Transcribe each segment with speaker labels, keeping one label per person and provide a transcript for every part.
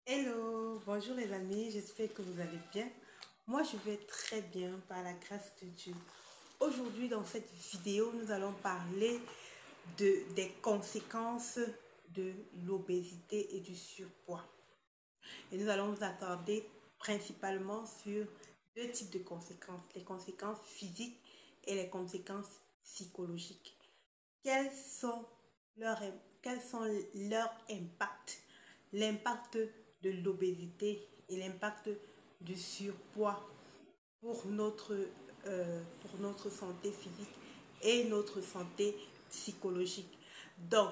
Speaker 1: Hello, bonjour les amis, j'espère que vous allez bien. Moi, je vais très bien par la grâce de Dieu. Aujourd'hui, dans cette vidéo, nous allons parler des conséquences de l'obésité et du surpoids. Et nous allons nous attarder principalement sur deux types de conséquences, les conséquences physiques et les conséquences psychologiques. Quels sont leurs, quels sont leurs impacts? L'impact de l'obésité et l'impact du surpoids pour notre santé physique et notre santé psychologique. Donc,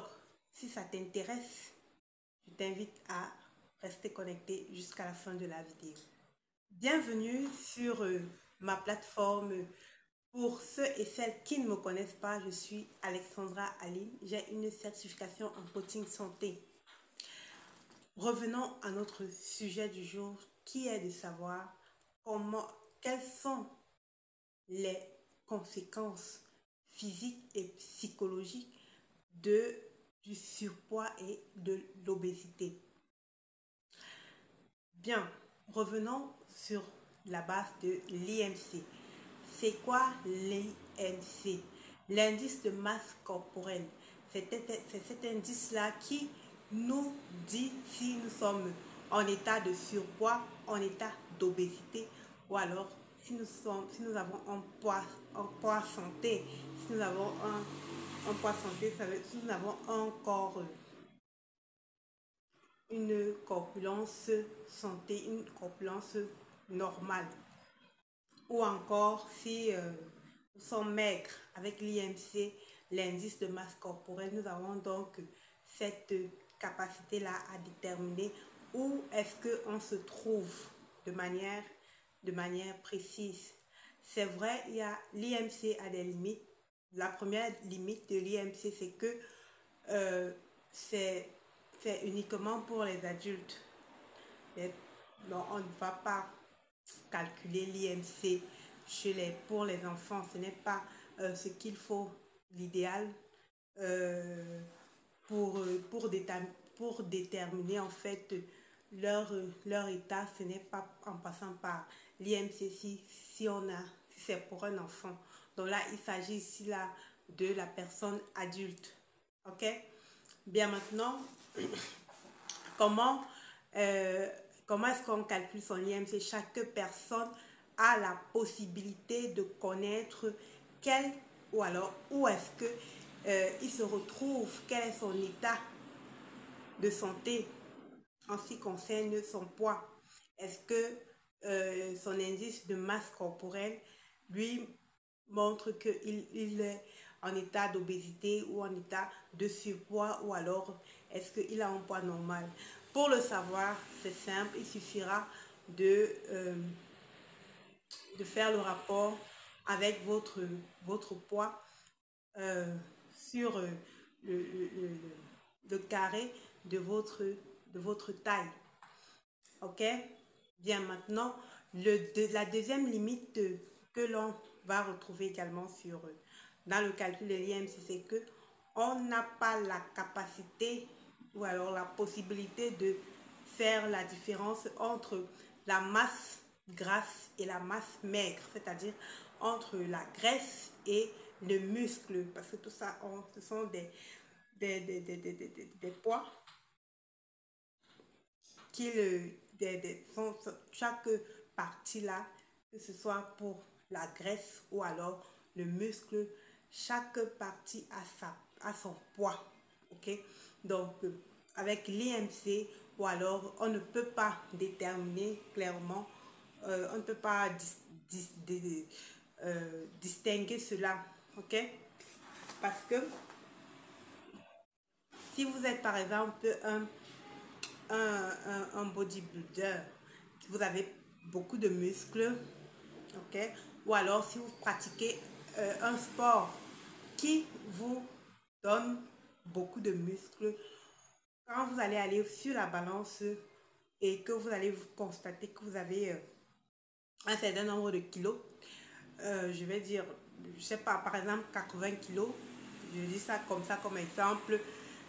Speaker 1: si ça t'intéresse, je t'invite à rester connecté jusqu'à la fin de la vidéo. Bienvenue sur ma plateforme. Pour ceux et celles qui ne me connaissent pas, je suis Alexandra Aline. J'ai une certification en coaching santé. Revenons à notre sujet du jour qui est de savoir quelles sont les conséquences physiques et psychologiques du surpoids et de l'obésité. Bien, revenons sur la base de l'IMC. C'est quoi l'IMC? L'indice de masse corporelle. C'est cet indice-là qui nous dit si nous sommes en état de surpoids, en état d'obésité, ou alors si nous avons un poids santé, si nous avons un poids santé, ça veut dire si nous avons un corps, une corpulence santé, une corpulence normale. Ou encore si nous sommes maigres avec l'IMC, l'indice de masse corporelle, nous avons donc cette capacité-là à déterminer où est-ce qu'on se trouve de manière précise. C'est vrai, l'IMC a des limites. La première limite de l'IMC, c'est que euh, c'est uniquement pour les adultes. Non, on ne va pas calculer l'IMC pour les enfants. Ce n'est pas ce qu'il faut, l'idéal euh, pour déterminer en fait leur état. Ce n'est pas en passant par l'IMC si c'est pour un enfant. Donc là, il s'agit ici là de la personne adulte. Ok? Bien maintenant, Comment, euh, comment est-ce qu'on calcule son IMC? Chaque personne a la possibilité de connaître quel ou alors où est-ce que il se retrouve, quel est son état de santé en ce qui concerne son poids. Est-ce que son indice de masse corporelle lui montre qu'il est en état d'obésité ou en état de surpoids ou alors est-ce qu'il a un poids normal? Pour le savoir, c'est simple, il suffira de, de faire le rapport avec votre poids sur le, le, le, le carré de votre taille. Ok? Bien, maintenant, la deuxième limite que l'on va retrouver également dans le calcul de l'IMC, c'est que on n'a pas la capacité ou alors la possibilité de faire la différence entre la masse grasse et la masse maigre, c'est-à-dire entre la graisse et le muscle, parce que tout ça, ce sont des poids chaque partie là, que ce soit pour la graisse ou alors le muscle, chaque partie a son poids. Ok? Donc, avec l'IMC, ou alors on ne peut pas déterminer clairement, on ne peut pas distinguer cela. Ok? Parce que si vous êtes par exemple un bodybuilder, vous avez beaucoup de muscles, ok? Ou alors si vous pratiquez un sport qui vous donne beaucoup de muscles, quand vous allez aller sur la balance et que vous allez vous constater que vous avez un certain nombre de kilos, je vais dire, je sais pas, par exemple 80 kilos, je dis ça comme exemple,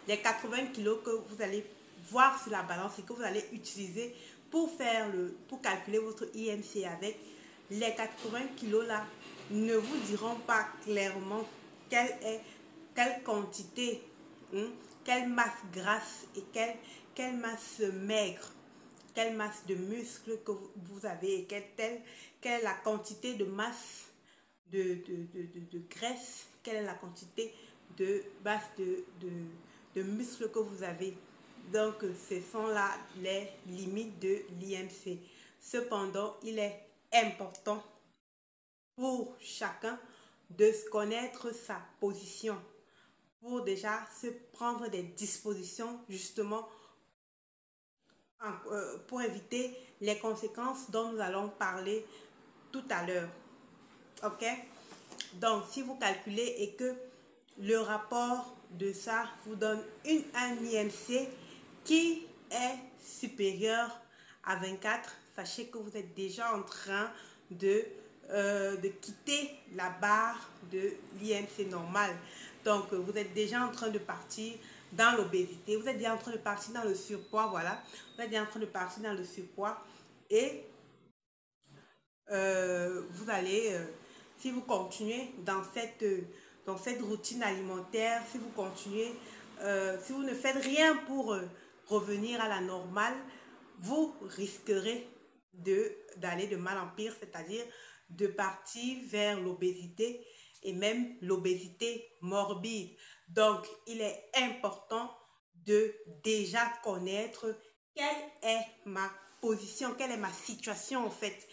Speaker 1: les 80 kilos que vous allez voir sur la balance et que vous allez utiliser pour calculer votre IMC avec, les 80 kilos là ne vous diront pas clairement quelle quantité, quelle masse grasse et quelle masse maigre, quelle masse de muscles que vous avez et quelle est la quantité de masse de graisse, quelle est la quantité de masse de muscles que vous avez. Donc, ce sont là les limites de l'IMC. Cependant, il est important pour chacun de connaître sa position pour déjà se prendre des dispositions justement pour éviter les conséquences dont nous allons parler tout à l'heure. Ok? Donc, si vous calculez et que le rapport de ça vous donne un IMC qui est supérieur à 24, sachez que vous êtes déjà en train de quitter la barre de l'IMC normal. Donc, vous êtes déjà en train de partir dans l'obésité, vous êtes déjà en train de partir dans le surpoids, voilà. Vous êtes déjà en train de partir dans le surpoids et vous allez, si vous continuez dans cette routine alimentaire, si vous continuez, si vous ne faites rien pour revenir à la normale, vous risquerez d'aller de mal en pire, c'est-à-dire de partir vers l'obésité et même l'obésité morbide. Donc, il est important de déjà connaître quelle est ma position, quelle est ma situation en fait.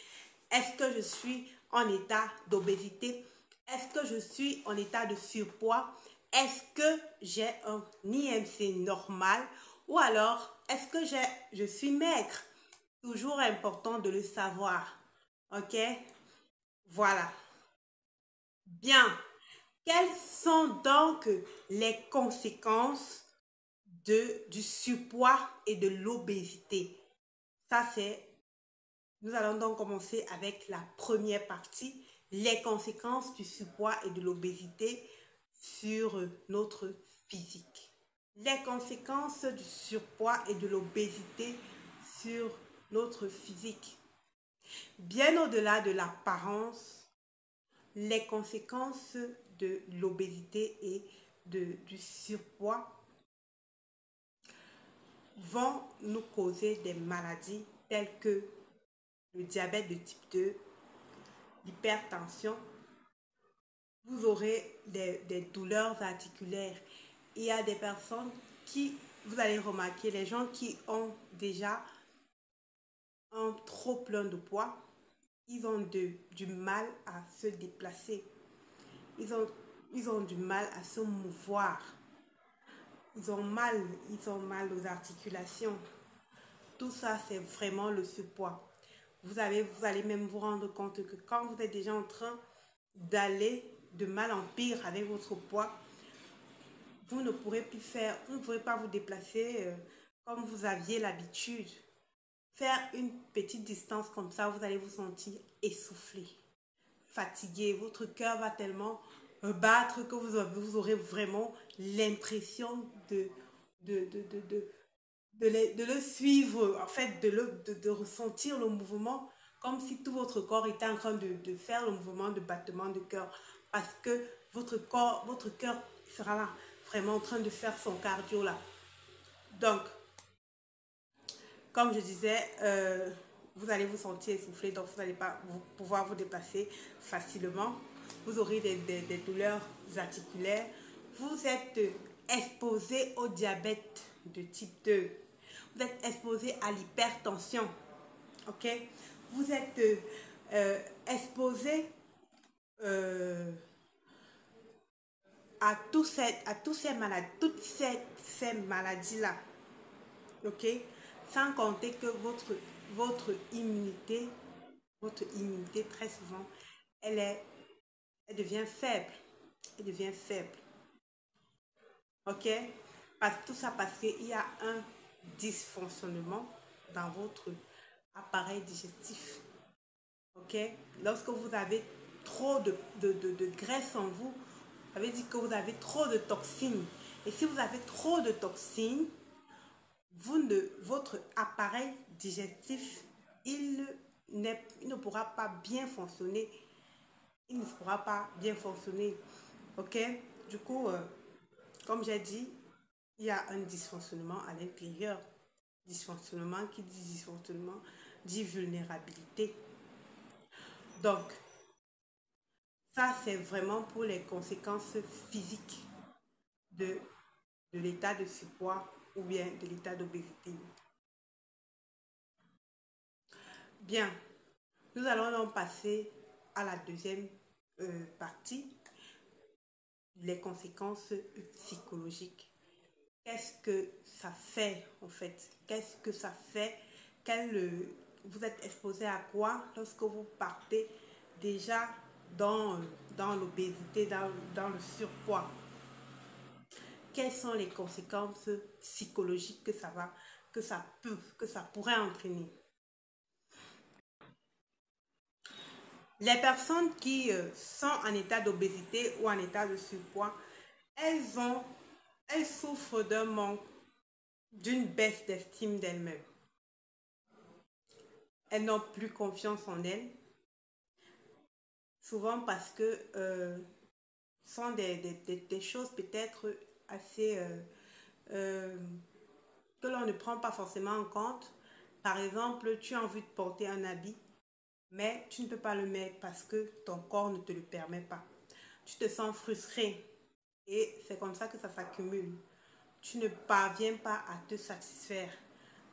Speaker 1: Est-ce que je suis en état d'obésité? Est-ce que je suis en état de surpoids? Est-ce que j'ai un IMC normal? Ou alors, est-ce que je suis maigre? Toujours important de le savoir. Ok? Voilà. Bien. Quelles sont donc les conséquences du surpoids et de l'obésité? Ça, nous allons donc commencer avec la première partie, les conséquences du surpoids et de l'obésité sur notre physique. Les conséquences du surpoids et de l'obésité sur notre physique. Bien au-delà de l'apparence, les conséquences de l'obésité et du surpoids vont nous causer des maladies telles que le diabète de type 2, l'hypertension. Vous aurez des douleurs articulaires. Il y a des personnes qui, vous allez remarquer, les gens qui ont déjà un trop plein de poids, ils ont du mal à se déplacer. Ils ont du mal à se mouvoir. Ils ont mal aux articulations. Tout ça, c'est vraiment le surpoids. Vous allez même vous rendre compte que quand vous êtes déjà en train d'aller de mal en pire avec votre poids, vous ne pourrez pas vous déplacer comme vous aviez l'habitude. Faire une petite distance comme ça, vous allez vous sentir essoufflé, fatigué. Votre cœur va tellement battre que vous aurez vraiment l'impression de le suivre, en fait, de ressentir le mouvement comme si tout votre corps était en train de faire le mouvement de battement de cœur. Parce que votre cœur sera là, vraiment en train de faire son cardio là. Donc, comme je disais, vous allez vous sentir essoufflé, donc vous n'allez pas pouvoir vous déplacer facilement. Vous aurez des douleurs articulaires. Vous êtes exposé au diabète de type 2. Vous êtes exposé à l'hypertension. Ok? Vous êtes exposé à toutes ces maladies-là. Ok? Sans compter que votre immunité très souvent, elle devient faible. Elle devient faible. Ok? Tout ça parce qu'il y a un dysfonctionnement dans votre appareil digestif. Ok? Lorsque vous avez trop de graisse en vous, ça veut dire que vous avez trop de toxines. Et si vous avez trop de toxines, votre appareil digestif, il ne pourra pas bien fonctionner. Il ne pourra pas bien fonctionner. Ok? Du coup, comme j'ai dit, il y a un dysfonctionnement à l'intérieur. Dysfonctionnement qui dit dysfonctionnement dit vulnérabilité. Donc, ça, c'est vraiment pour les conséquences physiques de, de l'état de surpoids ou bien de l'état d'obésité. Bien, nous allons donc passer à la deuxième partie, les conséquences psychologiques. Qu'est-ce que ça fait en fait? Qu'est-ce que ça fait? Vous êtes exposé à quoi lorsque vous partez déjà dans l'obésité, dans le surpoids? Quelles sont les conséquences psychologiques que ça pourrait entraîner? Les personnes qui sont en état d'obésité ou en état de surpoids, elles souffrent d'un manque, d'une baisse d'estime d'elles-mêmes. Elles n'ont plus confiance en elles, souvent parce que sont des choses peut-être assez euh, que l'on ne prend pas forcément en compte. Par exemple, tu as envie de porter un habit, mais tu ne peux pas le mettre parce que ton corps ne te le permet pas. Tu te sens frustré et c'est comme ça que ça s'accumule. Tu ne parviens pas à te satisfaire.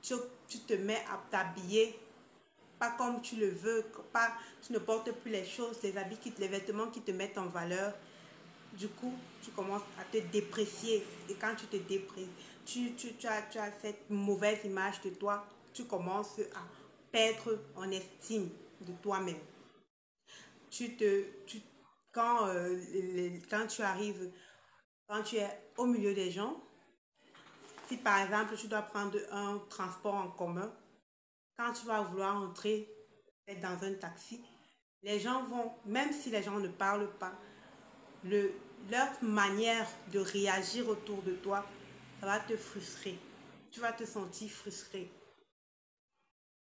Speaker 1: Tu te mets à t'habiller pas comme tu le veux, tu ne portes plus les choses, les vêtements qui te mettent en valeur. Du coup, tu commences à te déprécier. Et quand tu te déprécies, tu as cette mauvaise image de toi, tu commences à perdre en estime de toi-même. Tu te, tu, quand tu arrives, quand tu es au milieu des gens, si par exemple tu dois prendre un transport en commun, quand tu vas vouloir entrer dans un taxi, les gens vont, même si les gens ne parlent pas, le, leur manière de réagir autour de toi, ça va te frustrer. Tu vas te sentir frustré.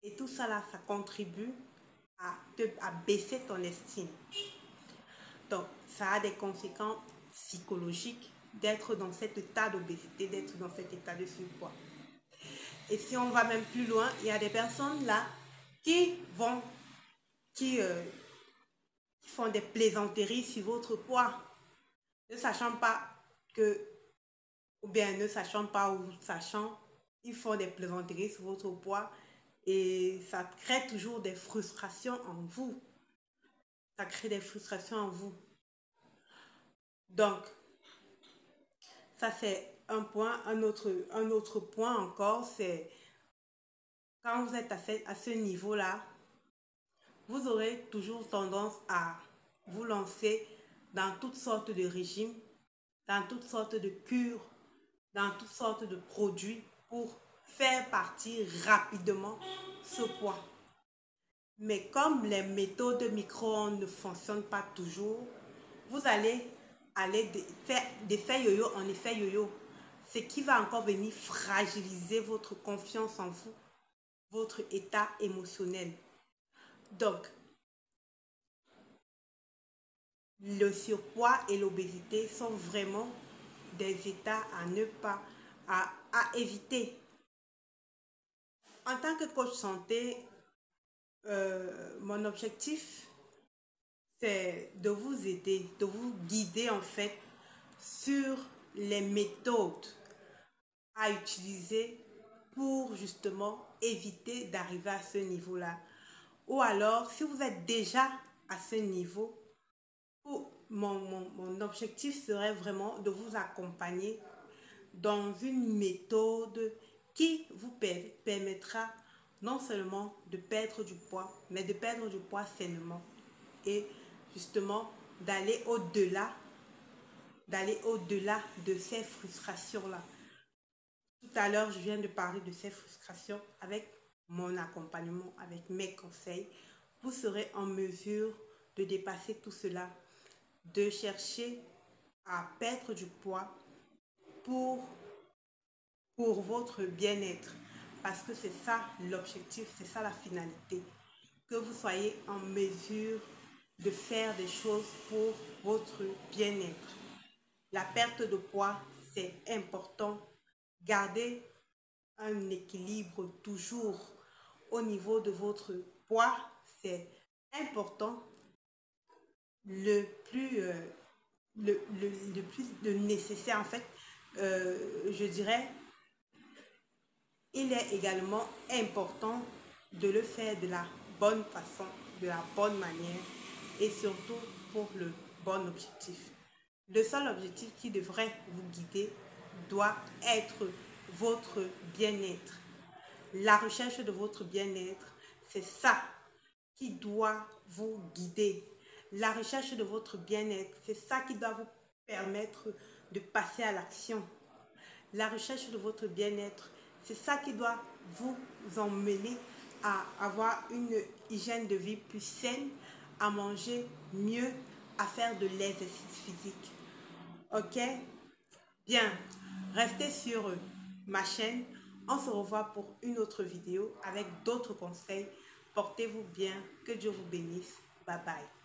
Speaker 1: Et tout ça là, ça contribue à baisser ton estime. Donc, ça a des conséquences psychologiques d'être dans cet état d'obésité, d'être dans cet état de surpoids. Et si on va même plus loin, il y a des personnes là qui vont, qui, euh, qui font des plaisanteries sur votre poids, ne sachant pas que, ou bien ne sachant pas ou sachant, ils font des plaisanteries sur votre poids et ça crée toujours des frustrations en vous. Ça crée des frustrations en vous. Donc, ça c'est un point. Un autre point encore, c'est quand vous êtes à ce niveau-là, vous aurez toujours tendance à vous lancer dans toutes sortes de régimes, dans toutes sortes de cures, dans toutes sortes de produits pour faire partir rapidement ce poids. Mais comme les méthodes micro-ondes ne fonctionnent pas toujours, vous allez faire d'effet yo-yo en effet yo-yo. Ce qui va encore venir fragiliser votre confiance en vous, votre état émotionnel. Donc, le surpoids et l'obésité sont vraiment des états à ne pas, à éviter. En tant que coach santé, mon objectif, c'est de vous aider, de vous guider en fait sur les méthodes à utiliser pour justement éviter d'arriver à ce niveau-là. Ou alors, si vous êtes déjà à ce niveau, mon objectif serait vraiment de vous accompagner dans une méthode qui vous permettra non seulement de perdre du poids, mais de perdre du poids sainement et justement d'aller au-delà de ces frustrations-là. Tout à l'heure, je viens de parler de ces frustrations avec mon accompagnement, avec mes conseils. Vous serez en mesure de dépasser tout cela, de chercher à perdre du poids pour pour votre bien-être. Parce que c'est ça l'objectif, c'est ça la finalité. Que vous soyez en mesure de faire des choses pour votre bien-être. La perte de poids, c'est important. Gardez un équilibre toujours au niveau de votre poids, c'est important. Le plus, le plus nécessaire, en fait, je dirais, il est également important de le faire de la bonne façon, de la bonne manière et surtout pour le bon objectif. Le seul objectif qui devrait vous guider doit être votre bien-être. La recherche de votre bien-être, c'est ça qui doit vous guider. La recherche de votre bien-être, c'est ça qui doit vous permettre de passer à l'action. La recherche de votre bien-être, c'est ça qui doit vous emmener à avoir une hygiène de vie plus saine, à manger mieux, à faire de l'exercice physique. Ok? Bien, restez sur ma chaîne. On se revoit pour une autre vidéo avec d'autres conseils. Portez-vous bien. Que Dieu vous bénisse. Bye bye.